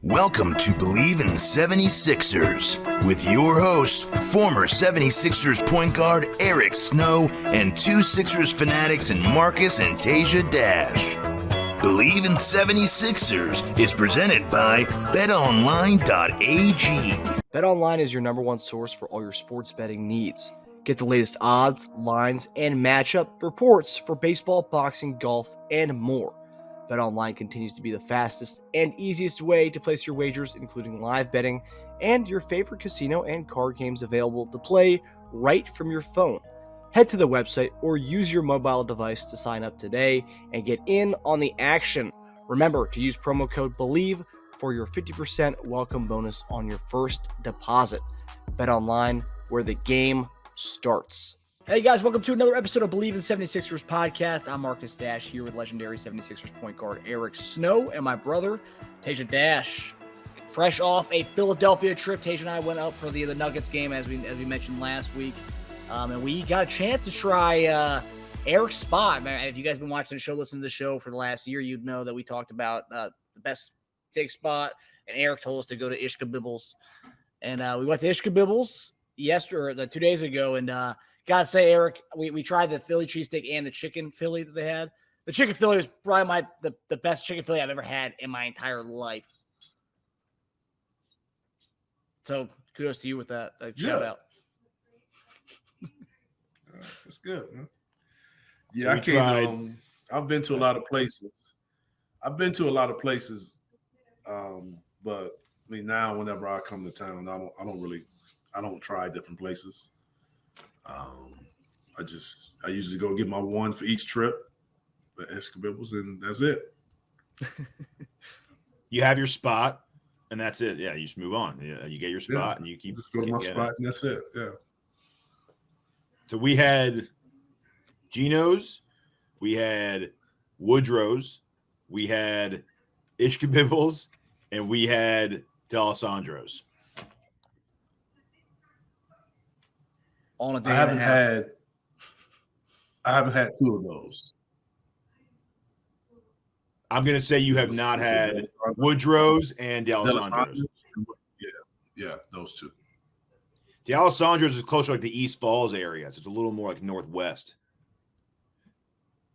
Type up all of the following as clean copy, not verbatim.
Welcome to Bleav In 76ers with your hosts, former 76ers point guard Eric Snow and two Sixers fanatics in Marcus and Teja Dash. Bleav In 76ers is presented by BetOnline.AG. BetOnline is your number one source for all your sports betting needs. Get the latest odds, lines, and matchup reports for baseball, boxing, golf, and more. BetOnline continues to be the fastest and easiest way to place your wagers, including live betting and your favorite casino and card games available to play right from your phone. Head to the website or use your mobile device to sign up today and get in on the action. Remember to use promo code BLEAV for your 50% welcome bonus on your first deposit. BetOnline, where the game starts. Hey guys, welcome to another episode of Bleav In 76ers podcast. I'm Marcus Dash here with legendary 76ers point guard Eric Snow and my brother, Teja Dash. Fresh off a Philadelphia trip, Teja and I went up for the Nuggets game as we mentioned last week. And we got a chance to try Eric's spot. Man, if you guys have been watching the show, listening to the show for the last year, you'd know that we talked about the best take spot. And Eric told us to go to Ishkabibbles. And we went to Ishkabibbles 2 days ago. And gotta say, Eric, we tried the Philly cheesesteak and the chicken Philly that they had. The chicken Philly was probably the best chicken Philly I've ever had in my entire life. So kudos to you with that. Shout out. That's good, man. Yeah, so I can't. I've been to a lot of places. But I mean, now whenever I come to town, I don't try different places. I usually go get my one for each trip at Ishkabibbles, and that's it. You have your spot, and that's it. Yeah, you just move on. Yeah, you get your spot, and you keep. Just go to my spot, and that's it. Yeah. So we had Gino's, we had Woodrow's, we had Ishkabibbles, and we had D'Alessandro's. On a day I haven't had two of those. I'm going to say you have not had Woodrow's and D'Alessandro's. Yeah, those two. D'Alessandro's is closer like the East Falls area, so it's a little more like northwest.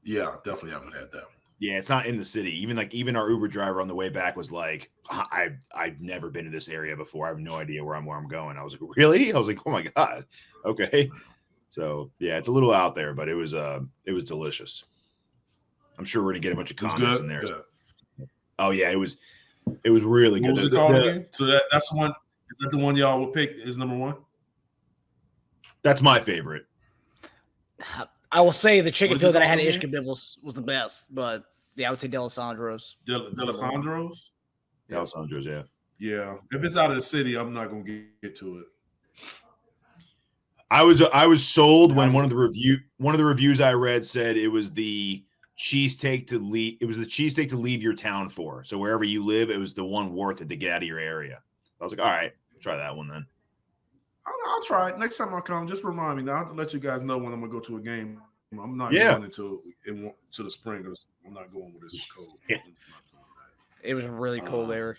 Yeah, definitely haven't had that one. Yeah, it's not in the city. Even our Uber driver on the way back was like, I've never been to this area before. I have no idea where I'm going. I was like, really? I was like, oh my God. Okay. So yeah, it's a little out there, but it was delicious. I'm sure we're gonna get a bunch of comments in there. Yeah. Oh yeah, it was really good. What was it called again? So that's one. Is that the one y'all would pick? Is number one? That's my favorite. I will say the chicken Philly that I had at Ishkabibbles was the best, but yeah, I would say D'Alessandro's. D'Alessandro's? D'Alessandro's, yeah. Yeah. If it's out of the city, I'm not gonna get to it. I was sold when one of the reviews I read said it was the cheesesteak to leave. It was the cheesesteak to leave your town for. So wherever you live, it was the one worth it to get out of your area. I was like, all right, try that one then. I'll try it next time I come. Just remind me. Now I have to let you guys know when I'm gonna go to a game. I'm not going into the spring. I'm not going with this cold. Yeah. It was really cold, Eric.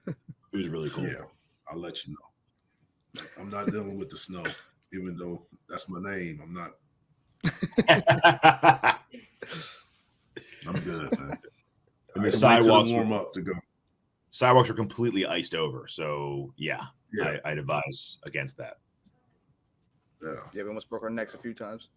It was really cold. Yeah, I'll let you know. I'm not dealing with the snow, even though that's my name. I'm not. I'm good, man. And the sidewalks warm up to go. Sidewalks are completely iced over, so yeah. I'd advise against that. Yeah, we almost broke our necks a few times.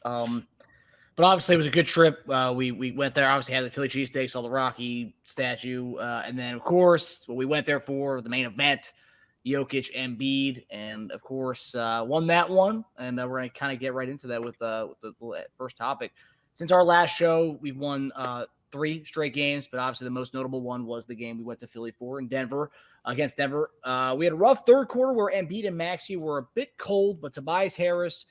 But obviously it was a good trip. We went there. Obviously had the Philly cheesesteak, saw the Rocky statue, and then of course what we went there for the main event, Jokic and Embiid, and of course won that one. And we're gonna kind of get right into that with the first topic. Since our last show, we've won 3 straight games, but obviously the most notable one was the game we went to Philly for in Denver against Denver. We had a rough third quarter where Embiid and Maxey were a bit cold, but Tobias Harris,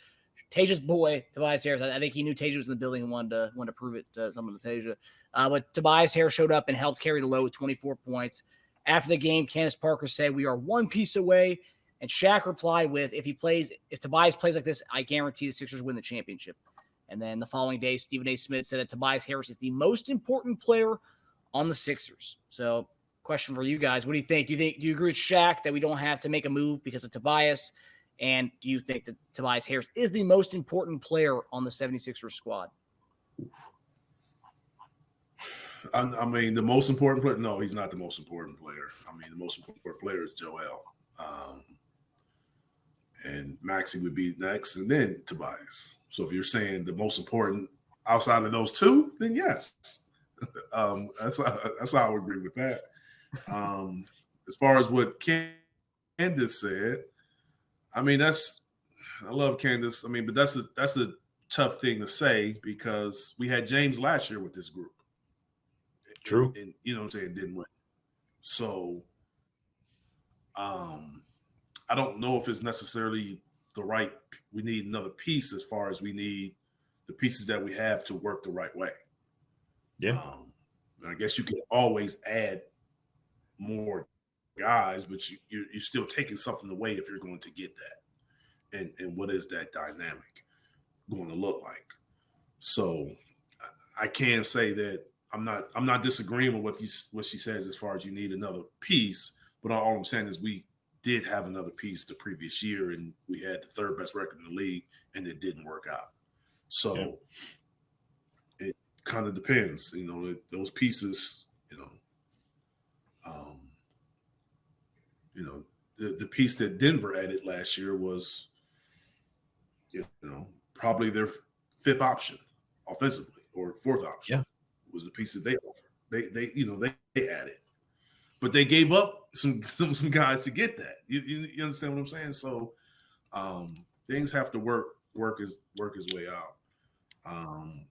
Teja's boy, Tobias Harris, I think he knew Teja was in the building and wanted to prove it to someone to Teja. But Tobias Harris showed up and helped carry the load with 24 points. After the game, Candace Parker said, "We are one piece away." And Shaq replied with, if Tobias plays like this, I guarantee the Sixers win the championship. And then the following day, Stephen A. Smith said that Tobias Harris is the most important player on the Sixers. So, question for you guys. What do you think? Do you agree with Shaq that we don't have to make a move because of Tobias? And do you think that Tobias Harris is the most important player on the 76ers squad? I mean, the most important player? No, he's not the most important player. I mean, the most important player is Joel. And Maxey would be next, and then Tobias. So if you're saying the most important outside of those two, then yes. That's how I would agree with that. As far as what Candace said, I mean, I love Candace. I mean, but that's a tough thing to say because we had James last year with this group. True. And you know what I'm saying, didn't win. So I don't know if it's necessarily we need another piece as far as we need the pieces that we have to work the right way. Yeah. I guess you can always add more guys, but you're still taking something away if you're going to get that. And what is that dynamic going to look like? So I can say that I'm not disagreeing with what she says as far as you need another piece, but all I'm saying is we did have another piece the previous year, and we had the third best record in the league, and it didn't work out. So it kind of depends, those pieces, the piece that Denver added last year was, probably their fifth option offensively or fourth option was the piece that they offered. They added, but they gave up some guys to get that. You understand what I'm saying? So things have to work his way out.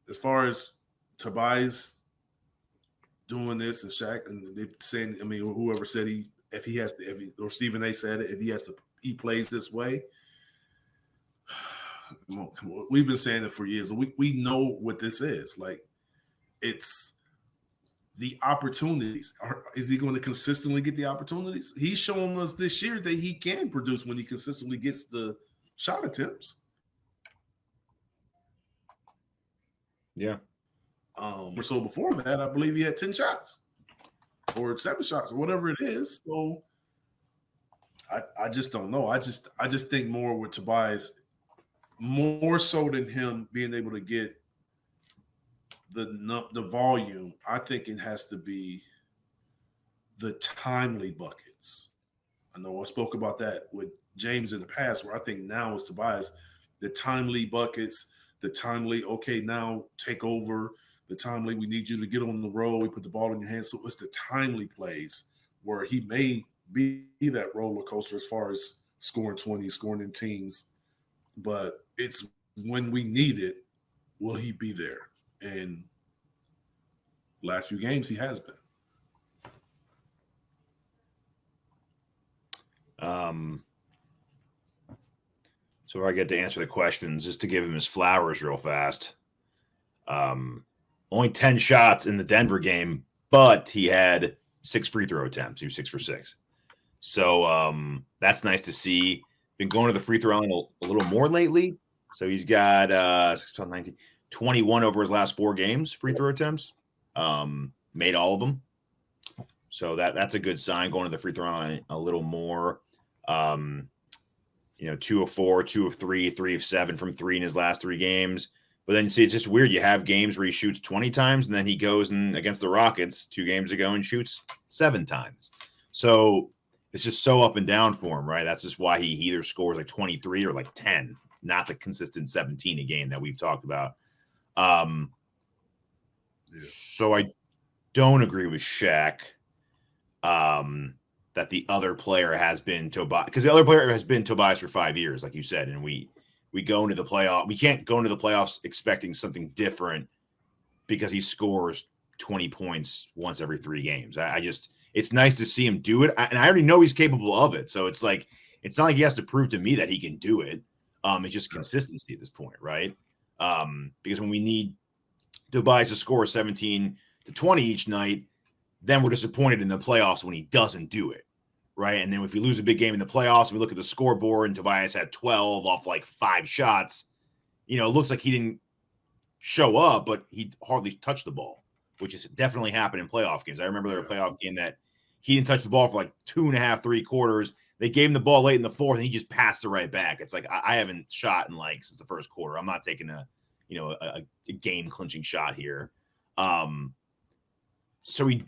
As far as Tobias doing this and Shaq, and they saying, I mean, whoever said or Stephen A said it, if he plays this way. Come on. We've been saying it for years. We know what this is. Like, it's the opportunities. Is he going to consistently get the opportunities? He's shown us this year that he can produce when he consistently gets the shot attempts. Yeah. Or so before that, I believe he had 10 shots or 7 shots or whatever it is. So I just don't know. I just think more with Tobias, more so than him being able to get the volume. I think it has to be the timely buckets. I know I spoke about that with James in the past, where I think now is Tobias, the timely buckets, the timely, okay, now take over, the timely, we need you to get on the roll, we put the ball in your hands. So it's the timely plays where he may be that roller coaster as far as scoring 20, scoring in teams, but it's when we need it, will he be there? And last few games, he has been. So I get to answer the questions, just to give him his flowers real fast. Only 10 shots in the Denver game, but he had 6 free throw attempts. He was 6 for 6. So that's nice to see. Been going to the free throw line a little more lately. So he's got 6, 12, 19, 21 over his last 4 games, free throw attempts. Made all of them. So that's a good sign, going to the free throw line a little more. 2 of 4, 2 of 3, 3 of 7 from 3 in his last 3 games. But then you see, it's just weird. You have games where he shoots 20 times, and then he goes against the Rockets 2 games ago and shoots 7 times. So it's just so up and down for him, right? That's just why he either scores like 23 or like 10, not the consistent 17 a game that we've talked about. So I don't agree with Shaq that the other player has been Tobias, because the other player has been Tobias for 5 years, like you said, and we go into the playoff. We can't go into the playoffs expecting something different because he scores 20 points once every 3 games. It's nice to see him do it. And I already know he's capable of it. So it's like, it's not like he has to prove to me that he can do it. It's just consistency at this point, right? Because when we need Tobias to score 17 to 20 each night, then we're disappointed in the playoffs when he doesn't do it, right? And then if we lose a big game in the playoffs, we look at the scoreboard and Tobias had 12 off like 5 shots, it looks like he didn't show up, but he hardly touched the ball, which has definitely happened in playoff games. I remember there was a playoff game that he didn't touch the ball for like 2.5, 3 quarters. They gave him the ball late in the fourth, and he just passed it right back. It's like I haven't shot in like since the first quarter. I'm not taking a game clinching shot here. So we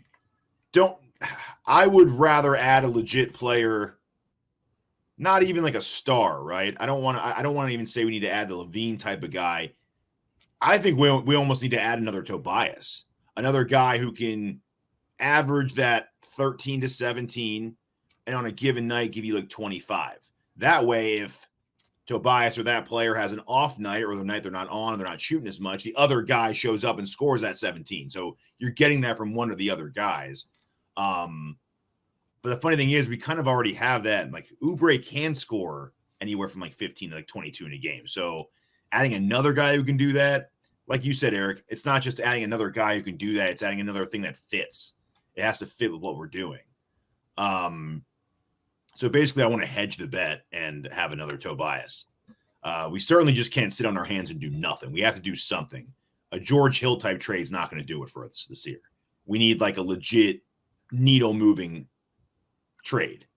don't. I would rather add a legit player, not even like a star, right? I don't want to even say we need to add the Levine type of guy. I think we almost need to add another Tobias, another guy who can average that 13 to 17 and on a given night give you like 25. That way, if Tobias or that player has an off night or the night they're not on, they're not shooting as much, the other guy shows up and scores that 17. So you're getting that from one of the other guys. But the funny thing is we kind of already have that. Like Oubre can score anywhere from like 15 to like 22 in a game. So adding another guy who can do that, like you said, Eric, it's not just adding another guy who can do that. It's adding another thing that fits. It has to fit with what we're doing. So basically I want to hedge the bet and have another Tobias. We certainly just can't sit on our hands and do nothing. We have to do something. A George Hill type trade is not going to do it for us this year. We need like a legit needle moving trade.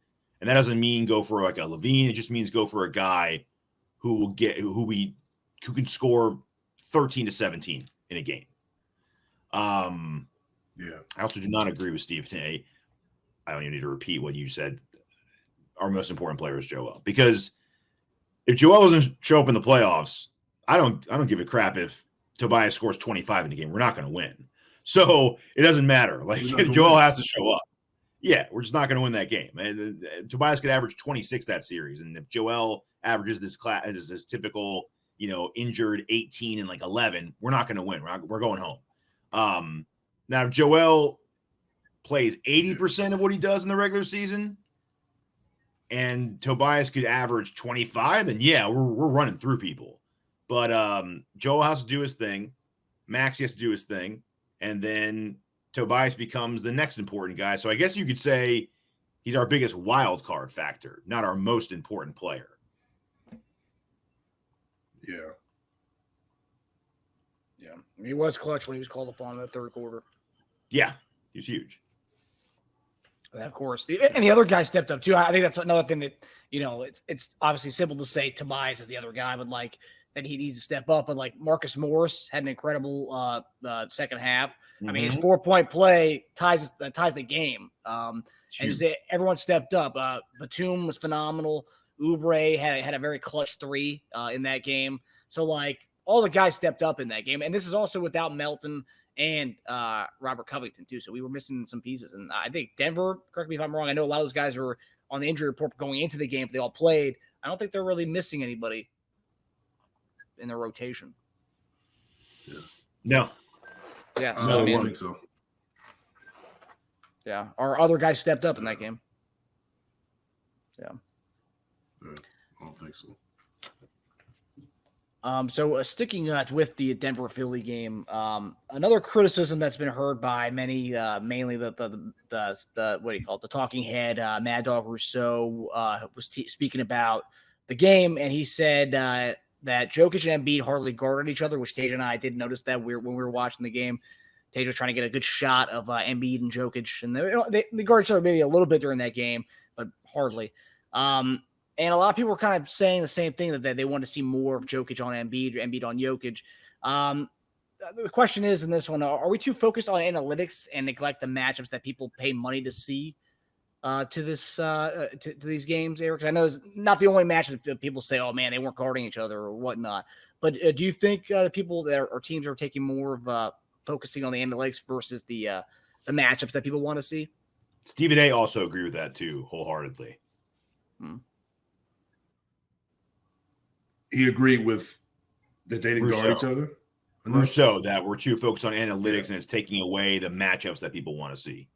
And that doesn't mean go for like a Levine. It just means go for a guy who can score 13 to 17 in a game. Yeah. I also do not agree with Steve today. I don't even need to repeat what you said. Our most important player is Joel, because if Joel doesn't show up in the playoffs, I don't give a crap if Tobias scores 25 in the game. We're not going to win. So it doesn't matter. Like Joel has to show up. Yeah, we're just not going to win that game. And Tobias could average 26 that series. And if Joel averages this typical, injured 18 and like 11, we're not going to win. We're going home. Now, if Joel plays 80% of what he does in the regular season and Tobias could average 25, then yeah, we're running through people. But Joel has to do his thing. Maxey has to do his thing. And then Tobias becomes the next important guy. So I guess you could say he's our biggest wild card factor, not our most important player. Yeah. Yeah. He was clutch when he was called upon in the third quarter. Yeah, he's huge. And of course, and the other guy stepped up too. I think that's another thing that, it's obviously simple to say Tobias is the other guy, but like that he needs to step up. But like Marcus Morris had an incredible second half. I mean, his 4-point play ties the game. And just, everyone stepped up. Batum was phenomenal. Oubre had a very clutch 3 in that game. So like all the guys stepped up in that game. And this is also without Melton and Robert Covington too. So we were missing some pieces. And I think Denver, correct me if I'm wrong, I know a lot of those guys are on the injury report going into the game, but they all played. I don't think they're really missing anybody in their rotation. Yeah. No. Yeah. I don't think so. Yeah. Our other guys stepped up in that game. Yeah. I don't think so. So sticking with the Denver Philly game, another criticism that's been heard by many, mainly the what do you call it, the talking head, Mad Dog Rousseau, was speaking about the game, and he said that Jokic and Embiid hardly guarded each other, which Teja and I did notice that when we were watching the game. Teja was trying to get a good shot of Embiid and Jokic, and they guarded each other maybe a little bit during that game, but hardly. And a lot of people were kind of saying the same thing, that they want to see more of Jokic on Embiid, or Embiid on Jokic. The question is in this one, are we too focused on analytics and neglect the matchups that people pay money to see to these games, Eric? I know it's not the only match that people say, oh man, they weren't guarding each other or whatnot. But do you think the people that or teams are taking more of focusing on the analytics versus the matchups that people want to see? Stephen A. also agree with that too, wholeheartedly. He agreed with that they didn't guard each other? Rousseau, that we're too focused on analytics and it's taking away the matchups that people want to see.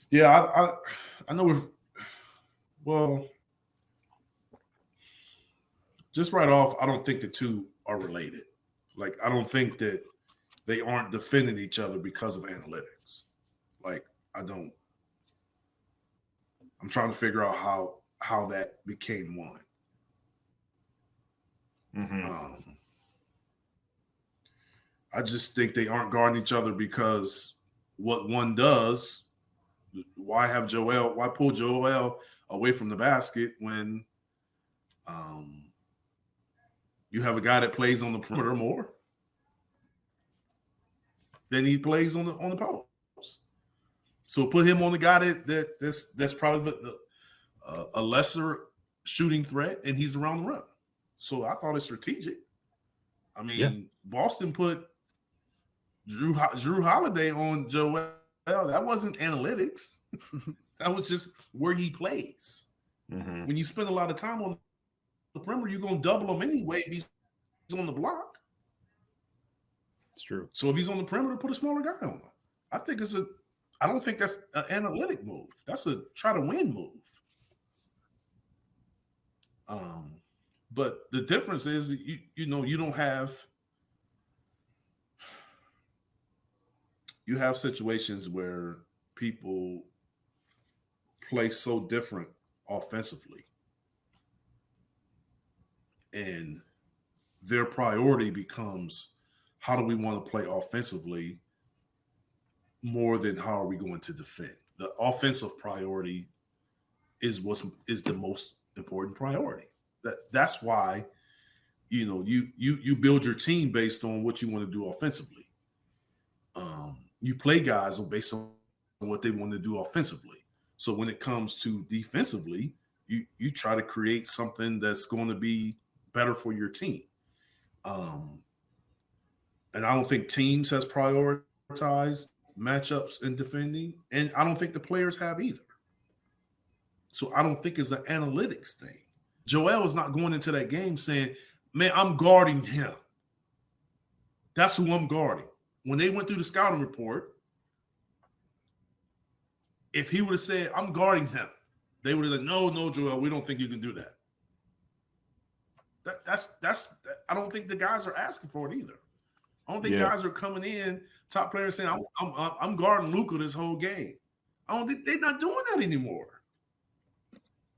Yeah, I know just right off, I don't think the two are related. Like, I don't think that they aren't defending each other because of analytics. Like, I'm trying to figure out how that became one. I just think they aren't guarding each other because what one does. Why pull Joel away from the basket when you have a guy that plays on the perimeter more than he plays on the post? So put him on the guy that's probably a lesser shooting threat, and he's around the rim. So I thought it's strategic. I mean, Boston put Drew Holiday on Joel. That wasn't analytics. That was just where he plays. Mm-hmm. When you spend a lot of time on the perimeter, you're going to double him anyway if he's on the block. It's true. So if he's on the perimeter, put a smaller guy on him. I don't think that's an analytic move. That's a try to win move. But the difference is, you don't have. You have situations where people play so different offensively, and their priority becomes how do we want to play offensively more than how are we going to defend. The offensive priority is the most important priority. That's why you build your team based on what you want to do offensively. You play guys based on what they want to do offensively. So when it comes to defensively, you try to create something that's going to be better for your team. And I don't think teams has prioritized matchups and defending, and I don't think the players have either. So I don't think it's an analytics thing. Joel is not going into that game saying, man, I'm guarding him. That's who I'm guarding. When they went through the scouting report, if he would have said, I'm guarding him, they would have said, no, Joel, we don't think you can do that. That's I don't think the guys are asking for it either. I don't think guys are coming in, top players saying, I'm guarding Luka this whole game. I don't think they're not doing that anymore.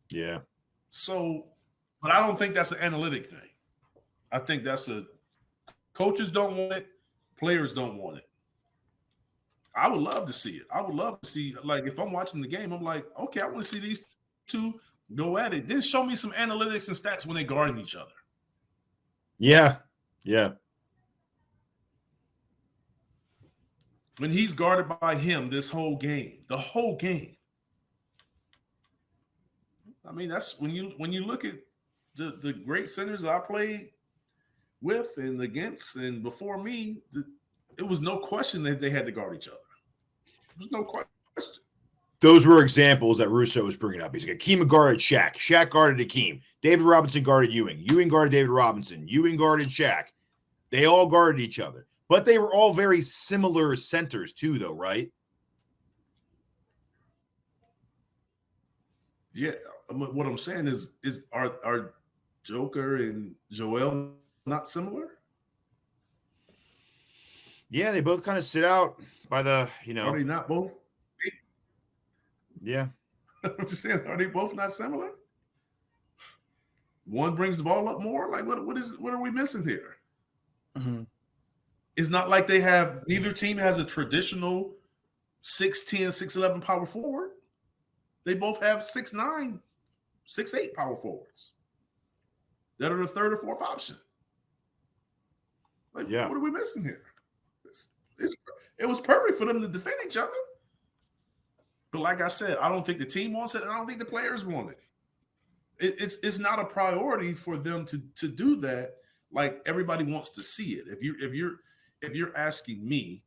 Yeah. So, but I don't think that's an analytic thing. I think that's coaches don't want it, players don't want it. I would love to see it. I would love to see, like, if I'm watching the game, I'm like, okay, I want to see these two go at it. Then show me some analytics and stats when they're guarding each other. Yeah. Yeah. When he's guarded by him the whole game. I mean, that's when you look at the great centers that I played with and against and before me, it was no question that they had to guard each other. There was no question. Those were examples that Russo was bringing up. He's like, Akeem guarded Shaq. Shaq guarded Akeem. David Robinson guarded Ewing. Ewing guarded David Robinson. Ewing guarded Shaq. They all guarded each other. But they were all very similar centers too, though, right? Yeah. What I'm saying is are Joker and Joel not similar? Yeah, they both kind of sit out by the, Are they not both? Yeah. I'm just saying, are they both not similar? One brings the ball up more? Like, what are we missing here? Mm-hmm. It's not like neither team has a traditional 6'10", 6'11" power forward. They both have 6'9", 6'8" power forwards that are the third or fourth option. Like, what are we missing here? It was perfect for them to defend each other. But like I said, I don't think the team wants it, and I don't think the players want it. It's not a priority for them to do that. Like everybody wants to see it. If you're asking me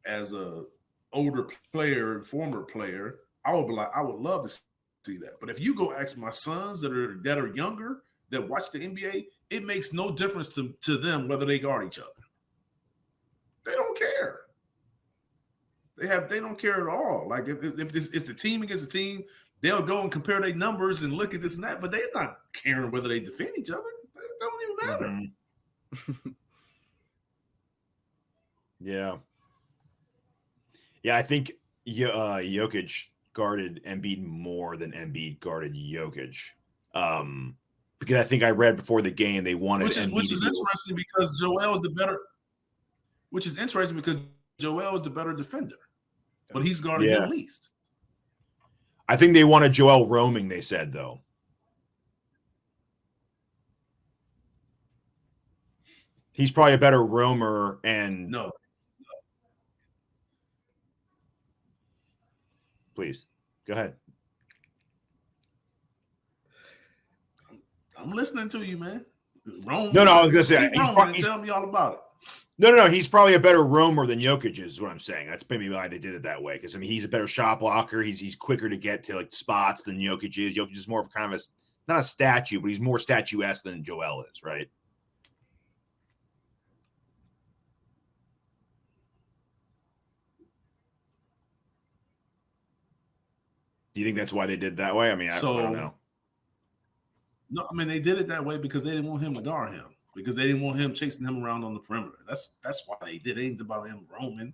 as a older player and former player, I would be like, I would love to see that. But if you go ask my sons that are younger that watch the NBA, it makes no difference to them whether they guard each other. They don't care. They don't care at all. Like if it's the team against the team, they'll go and compare their numbers and look at this and that, but they're not caring whether they defend each other. That don't even matter. Mm-hmm. Yeah, I think Jokic guarded Embiid more than Embiid guarded Jokic. Because I think I read before the game they wanted which is Embiid interesting because Joel is the better. which is interesting because Joel is the better defender, but he's guarding him least. I think they wanted Joel roaming, they said, though. He's probably a better roamer and No. Please, go ahead. I'm listening to you, man. Rome, no, I was going to say. Tell me all about it. No. He's probably a better roamer than Jokic is what I'm saying. That's maybe why they did it that way. Because, I mean, he's a better shot blocker. He's quicker to get to, like, spots than Jokic is. Jokic is more of kind of not a statue, but he's more statuesque than Joel is, right? Do you think that's why they did it that way? I mean, I don't know. No, I mean, they did it that way because they didn't want him to guard him. Because they didn't want him chasing him around on the perimeter. That's why they did it. It ain't about him roaming.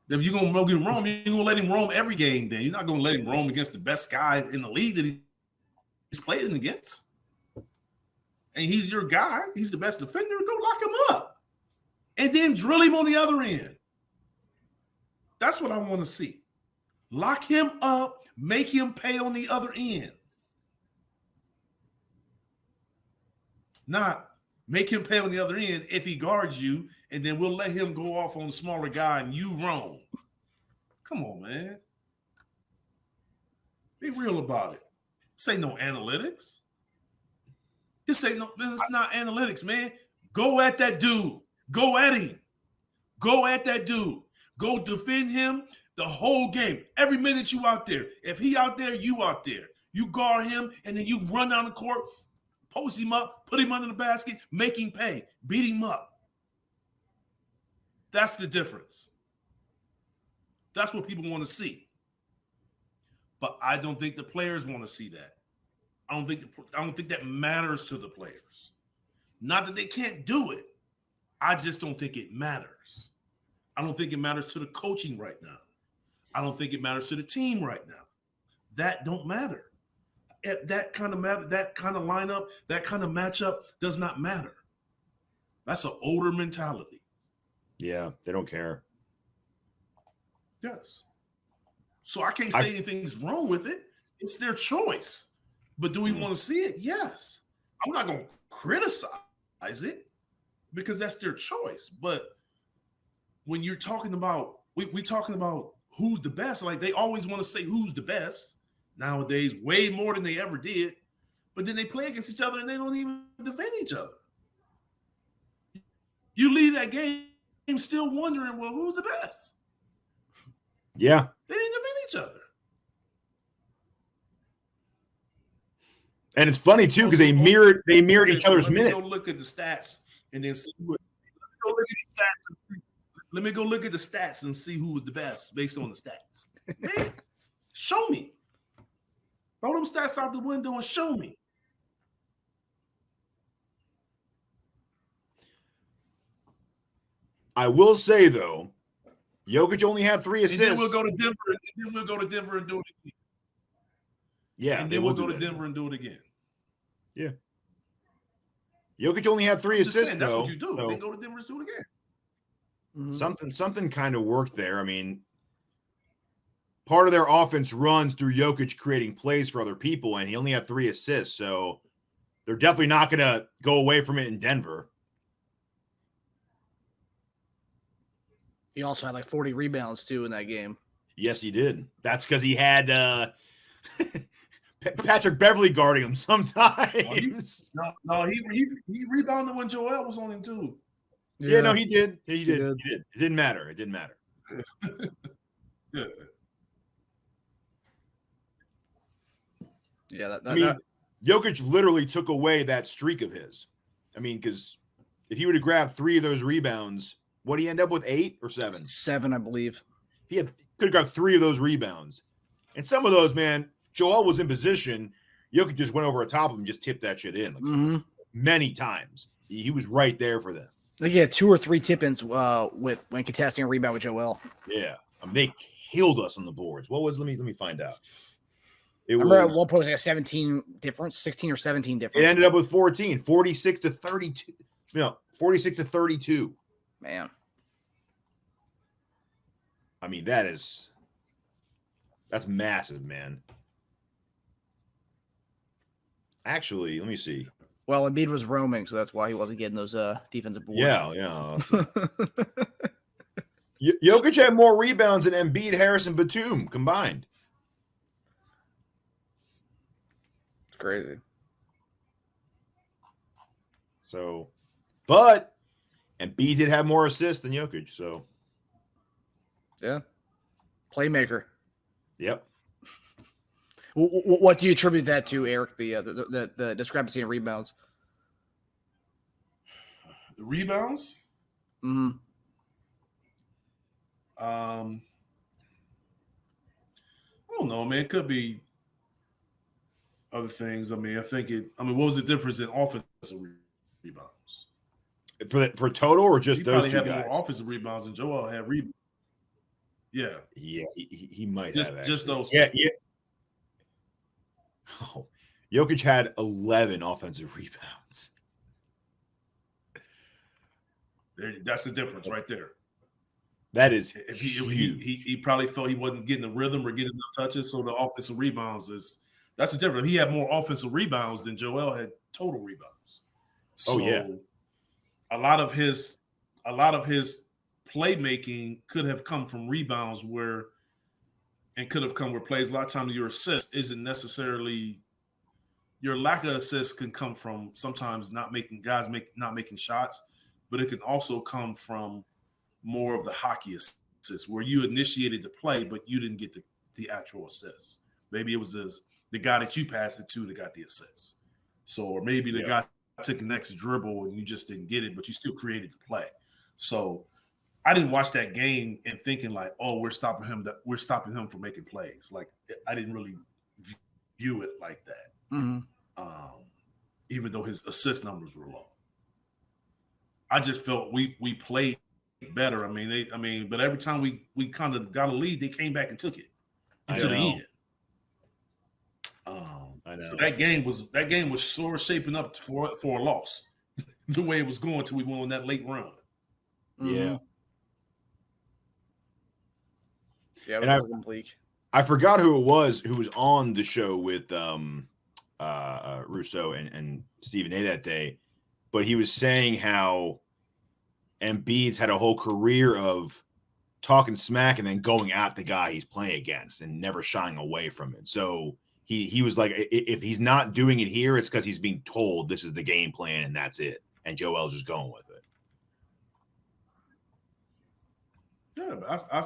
If you're going to roam, you're going to let him roam every game then. You're not going to let him roam against the best guy in the league that he's playing against. And he's your guy. He's the best defender. Go lock him up. And then drill him on the other end. That's what I want to see. Lock him up. Make him pay on the other end. Not make him pay on the other end if he guards you, and then we'll let him go off on the smaller guy and you roam. Come on, man. Be real about it. This ain't no analytics. This is not analytics, man. Go at that dude. Go at him. Go at that dude. Go defend him the whole game. Every minute you out there. If he out there, you out there. You guard him, and then you run down the court, post him up, put him under the basket, make him pay, beat him up. That's the difference. That's what people want to see. But I don't think the players want to see that. I don't think that matters to the players. Not that they can't do it. I just don't think it matters. I don't think it matters to the coaching right now. I don't think it matters to the team right now. That don't matter. That kind of lineup, that kind of matchup does not matter. That's an older mentality. Yeah, they don't care. Yes. So I can't say anything's wrong with it. It's their choice. But do we want to see it? Yes. I'm not going to criticize it because that's their choice. But when you're talking about, we talking about who's the best, like they always want to say who's the best. Nowadays, way more than they ever did. But then they play against each other and they don't even defend each other. You leave that game still wondering, well, who's the best? Yeah. They didn't defend each other. And it's funny, too, because they mirrored each other's minutes. Let me go look at the stats and then see who. Let me go look at the stats and see who was the best based on the stats. Man, show me. Throw them stats out the window and show me. I will say, though, Jokic only had 3 assists. And then we'll go to Denver and do it again. Yeah. And then we'll go to Denver and do it again. Yeah. Jokic only had 3 assists, saying, that's what you do. Then go to Denver and do it again. Mm-hmm. Something kind of worked there. I mean, part of their offense runs through Jokic creating plays for other people, and he only had 3 assists. So they're definitely not going to go away from it in Denver. He also had like 40 rebounds, too, in that game. Yes, he did. That's because he had Patrick Beverly guarding him sometimes. No, he rebounded when Joel was on him, too. Yeah, no, he did. He did. It didn't matter. Yeah. Yeah, Jokic literally took away that streak of his. I mean, because if he would have grabbed 3 of those rebounds, what did he end up with, 8 or 7? 7, I believe. He could have got 3 of those rebounds. And some of those, man, Joel was in position. Jokic just went over the top of him and just tipped that shit in many times. He was right there for them. Like he had 2 or 3 tip-ins when contesting a rebound with Joel. Yeah. I mean, they killed us on the boards. What was, let me find out. I remember at one point it was like a 17 difference, 16 or 17 difference. It ended up with 14, 46 to 32. No, 46 to 32. Man. I mean, that's massive, man. Actually, let me see. Well, Embiid was roaming, so that's why he wasn't getting those defensive boards. Yeah. Jokic had more rebounds than Embiid, Harris, and Batum combined. It's crazy. So, but Embiid did have more assists than Jokic. So, yeah, playmaker. Yep. What do you attribute that to, Eric? The discrepancy in rebounds. The rebounds. Mm-hmm. I don't know, man. It could be other things. I mean, what was the difference in offensive rebounds? For total or just he those two two guys? More offensive rebounds than Joel had rebounds. Yeah. Yeah, he might just, have. Just those. Yeah. Oh, Jokic had 11 offensive rebounds. That's the difference right there. That is huge. He probably felt he wasn't getting the rhythm or getting enough touches, so the offensive rebounds that's the difference. He had more offensive rebounds than Joel had total rebounds. So a lot of his playmaking could have come from rebounds could have come where plays. A lot of times your assist isn't necessarily your lack of assists can come from sometimes not making shots, but it can also come from more of the hockey assists where you initiated the play, but you didn't get the actual assist. Maybe it was the guy that you passed it to that got the assist. So, or maybe the guy took the next dribble and you just didn't get it, but you still created the play. So I didn't watch that game and thinking like, oh, we're stopping him from making plays. Like I didn't really view it like that. Mm-hmm. Even though his assist numbers were low. I just felt we played better. But every time we kind of got a lead, they came back and took it into the end. I know. So that game was sort of shaping up for a loss, the way it was going till we went on that late run. Yeah. Yeah, it was complete. I forgot who it was who was on the show with Russo and Stephen A that day, but he was saying how Embiid's had a whole career of talking smack and then going at the guy he's playing against and never shying away from it. So he was like, if he's not doing it here, it's because he's being told this is the game plan and that's it. And Joel's just going with it. Yeah,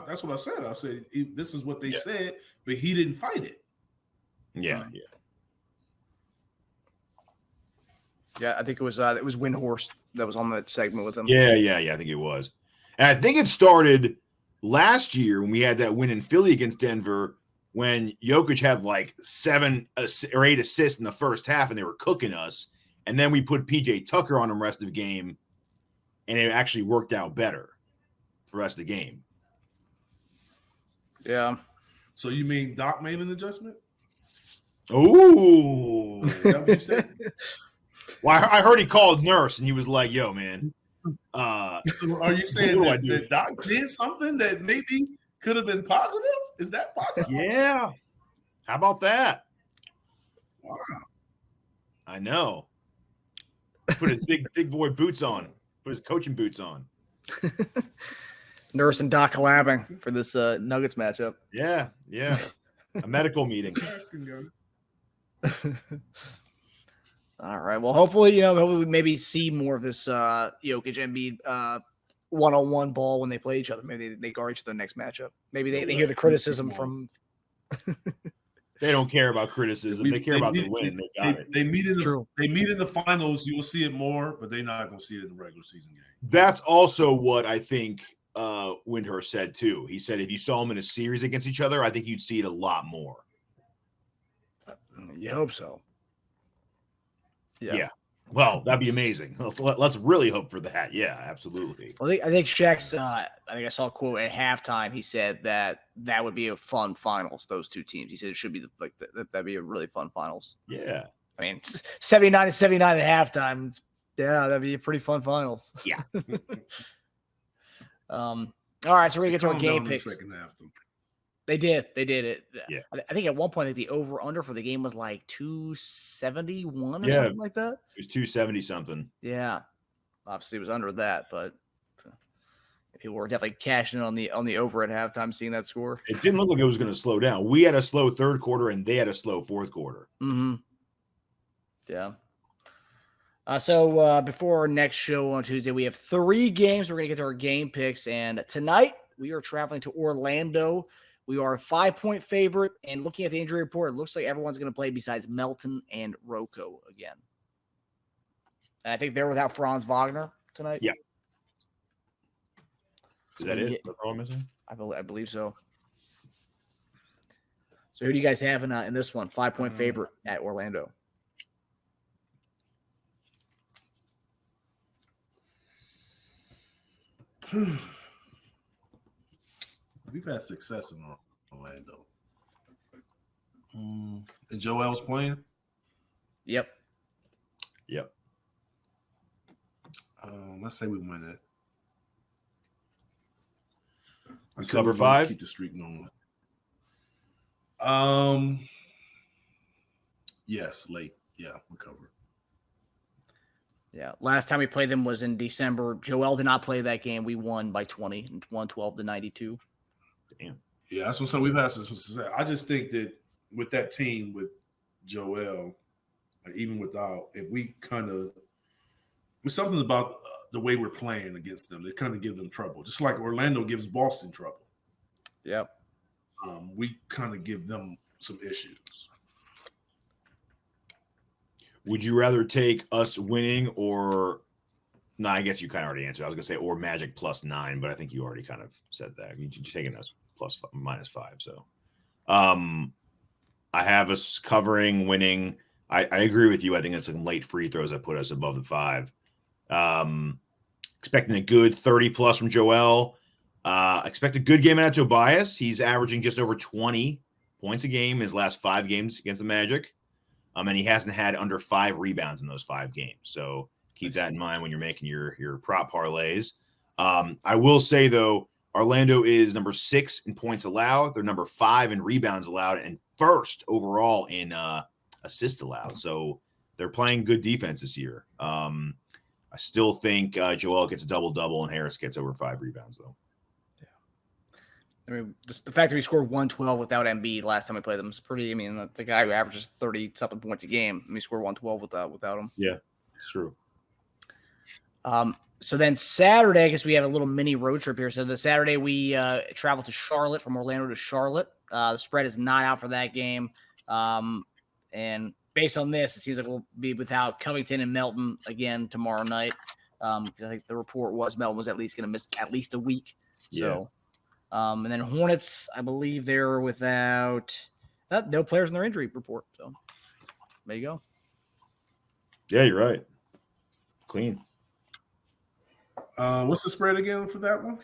that's what I said. I said this is what they said, but he didn't fight it. Yeah. Yeah, I think it was Windhorst that was on that segment with him. Yeah, I think it was. And I think it started last year when we had that win in Philly against Denver when Jokic had like 7 or 8 assists in the first half and they were cooking us. And then we put PJ Tucker on him rest of the game and it actually worked out better for the rest of the game. Yeah. So you mean Doc made an adjustment? Ooh. Is that what you said? Well, I heard he called Nurse and he was like, yo, man. So are you saying that Doc did something that maybe could have been positive? Is that possible? Yeah. How about that? Wow. I know. Put his big boy boots on. Put his coaching boots on. Nurse and Doc collabing for this Nuggets matchup. Yeah. A medical meeting. All right. Well, hopefully we maybe see more of this Jokic Embiid one-on-one ball when they play each other. Maybe they guard each other next matchup. Maybe they hear the criticism from. They don't care about criticism. They care about the win. They got it. They meet in the finals. You will see it more, but they're not going to see it in the regular season game. That's also what I think Windhorst said too. He said if you saw them in a series against each other, I think you'd see it a lot more. You hope so. Yeah. Well, that'd be amazing. Let's really hope for that. Yeah, absolutely. Well, I think Shaq's. I think I saw a quote at halftime. He said that would be a fun finals. Those two teams. He said it should be that'd be a really fun finals. Yeah. I mean, 79-79 at halftime. Yeah, that'd be a pretty fun finals. Yeah. All right, so we're gonna get to our Calm game down in the picks. second half, though. They did it. Yeah. I think at one point the over under for the game was like 271 or Yeah. something like that. It was 270 something. Yeah, obviously it was under that, but people were definitely cashing in on the over at halftime, seeing that score. It didn't look like it was going to slow down. We had a slow third quarter, and they had a slow fourth quarter. Mm-hmm. Yeah. So before our next show on Tuesday, we have 3 games. We're going to get to our game picks. And tonight, we are traveling to Orlando. We are a 5-point favorite. And looking at the injury report, it looks like everyone's going to play besides Melton and Rocco again. And I think they're without Franz Wagner tonight. Yeah. Is that it? That's all I'm missing? I believe so. So who do you guys have in this one? 5-point favorite at Orlando. We've had success in Orlando. And Joel's playing? Yep. Let's say we win it. We cover 5? Keep the streak going. Yes, late. Yeah, we cover. Yeah. Last time we played them was in December. Joel did not play that game. We won by 20 and 112-92. Damn. Yeah, that's what I'm saying. We've had some success. I just think that with that team, with Joel, even without, if we kind of, there's something about the way we're playing against them that kind of give them trouble. Just like Orlando gives Boston trouble. Yep. We kind of give them some issues. Would you rather take us winning or – no, I guess you kind of already answered. I was going to say or Magic +9, but I think you already kind of said that. You're taking us -5. So I have us covering, winning. I agree with you. I think it's some late free throws that put us above the 5. Expecting a good 30+ from Joel. Expect a good game out of Tobias. He's averaging just over 20 points a game in his last 5 games against the Magic. And he hasn't had under 5 rebounds in those 5 games. So keep that in mind when you're making your prop parlays. I will say, though, Orlando is number 6 in points allowed. They're number 5 in rebounds allowed and first overall in assists allowed. So they're playing good defense this year. I still think Joel gets a double-double and Harris gets over 5 rebounds, though. I mean, just the fact that we scored 112 without Embiid last time we played them is pretty. I mean, the guy who averages 30-something points a game, and we scored 112 without him. Yeah, it's true. So then Saturday, I guess we have a little mini road trip here. So the Saturday we travel to Charlotte, from Orlando to Charlotte. The spread is not out for that game. And based on this, it seems like we'll be without Covington and Melton again tomorrow night. I think the report was Melton was at least going to miss at least a week. So, and then Hornets, I believe they're without no players in their injury report. So there you go. Yeah, you're right. Clean. What's the spread again for that one?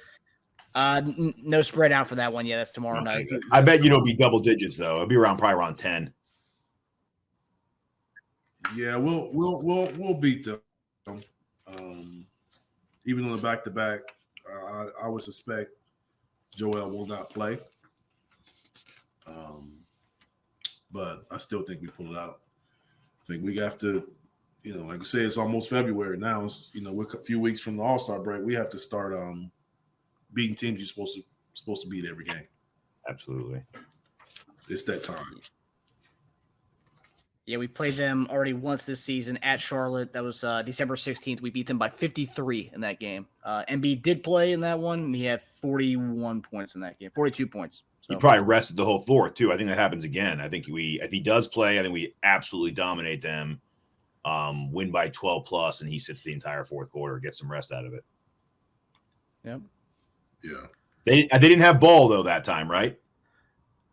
No spread out for that one. Yeah, that's tomorrow night. I bet you don't be double digits though. It'll be probably around 10. Yeah, we'll beat them. Even on the back-to-back, I would suspect Joel will not play. But I still think we pull it out. I think we have to, like I say, it's almost February now. It's, we're a few weeks from the All-Star break. We have to start beating teams you're supposed to beat every game. Absolutely. It's that time. Yeah, we played them already once this season at Charlotte. That was December 16th. We beat them by 53 in that game. Embiid did play in that one, and he had 41 points in that game, 42 points. So. He probably rested the whole fourth, too. I think that happens again. I think if he does play, I think we absolutely dominate them, win by 12+, and he sits the entire fourth quarter, gets some rest out of it. Yep. Yeah. They didn't have Ball, though, that time, right?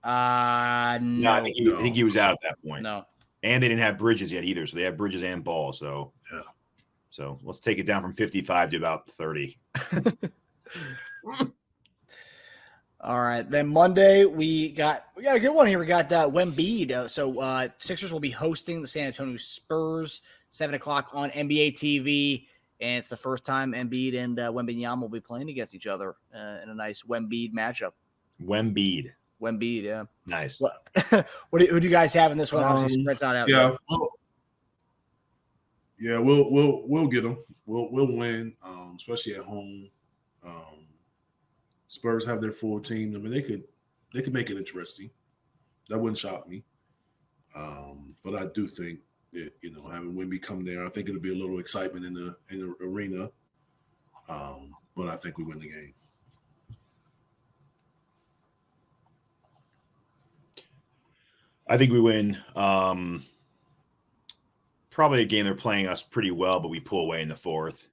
No. I think he was out at that point. No. And they didn't have Bridges yet either, so they had Bridges and Ball. So yeah. So let's take it down from 55 to about 30. All right. Then Monday we got a good one here. We got Wembeed. So Sixers will be hosting the San Antonio Spurs, 7:00 on NBA TV. And it's the first time Embiid and Wembanyama will be playing against each other in a nice Wembeed matchup. Wembeed, yeah. nice. Who do you guys have in this one? Obviously, spreads out. We'll get them. We'll win, especially at home. Spurs have their full team. I mean, they could make it interesting. That wouldn't shock me. But I do think that, having Wemby come there, I think it'll be a little excitement in the arena. But I think we win the game. I think we win. Probably a game they're playing us pretty well, but we pull away in the fourth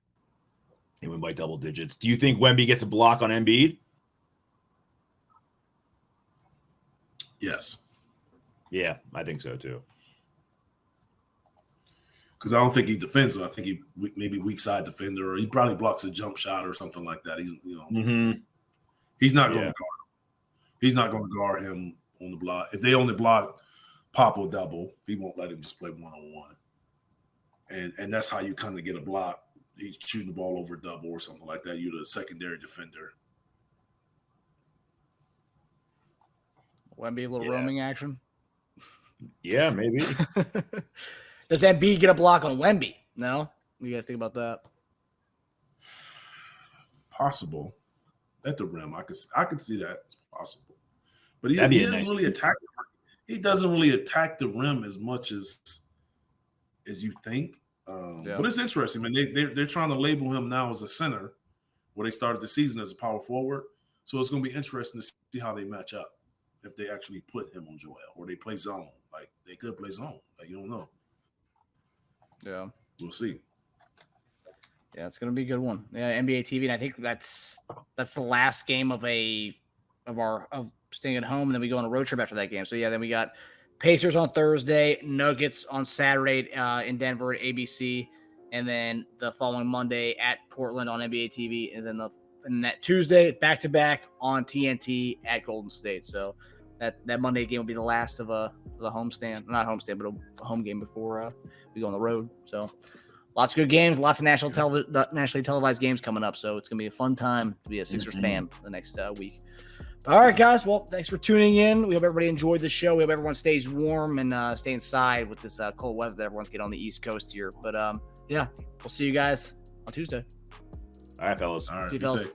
and win by double digits. Do you think Wemby gets a block on Embiid? Yes. Yeah, I think so too. Because I don't think he defends him. I think he maybe weak side defender, or he probably blocks a jump shot or something like that. He's not going to guard him. He's not going to guard him on the block. If they only block pop or double, he won't let him just play one-on-one. And that's how you kind of get a block. He's shooting the ball over double or something like that. You're the secondary defender. Wemby, a little roaming action? Yeah, maybe. Does Embiid get a block on Wemby? No? What do you guys think about that? Possible. At the rim. I could see that. It's possible. But he doesn't really attack. He doesn't really attack the rim as much as you think. But it's interesting. I mean, they're trying to label him now as a center, where they started the season as a power forward. So it's going to be interesting to see how they match up if they actually put him on Joel or they play zone. Like, they could play zone. Like, you don't know. Yeah. We'll see. Yeah, it's going to be a good one. Yeah, NBA TV, and I think that's the last game of staying at home, and then we go on a road trip after that game. So, yeah, then we got Pacers on Thursday, Nuggets on Saturday in Denver at ABC, and then the following Monday at Portland on NBA TV, and then that Tuesday back-to-back on TNT at Golden State. So that Monday game will be the last of the homestand, not homestand, but a home game before we go on the road. So lots of good games, lots of nationally televised games coming up. So it's going to be a fun time to be a Sixers fan the next week. All right, guys. Well, thanks for tuning in. We hope everybody enjoyed the show. We hope everyone stays warm and stay inside with this cold weather that everyone's getting on the East Coast here. But, yeah, we'll see you guys on Tuesday. All right, fellas. All right, see you, fellas.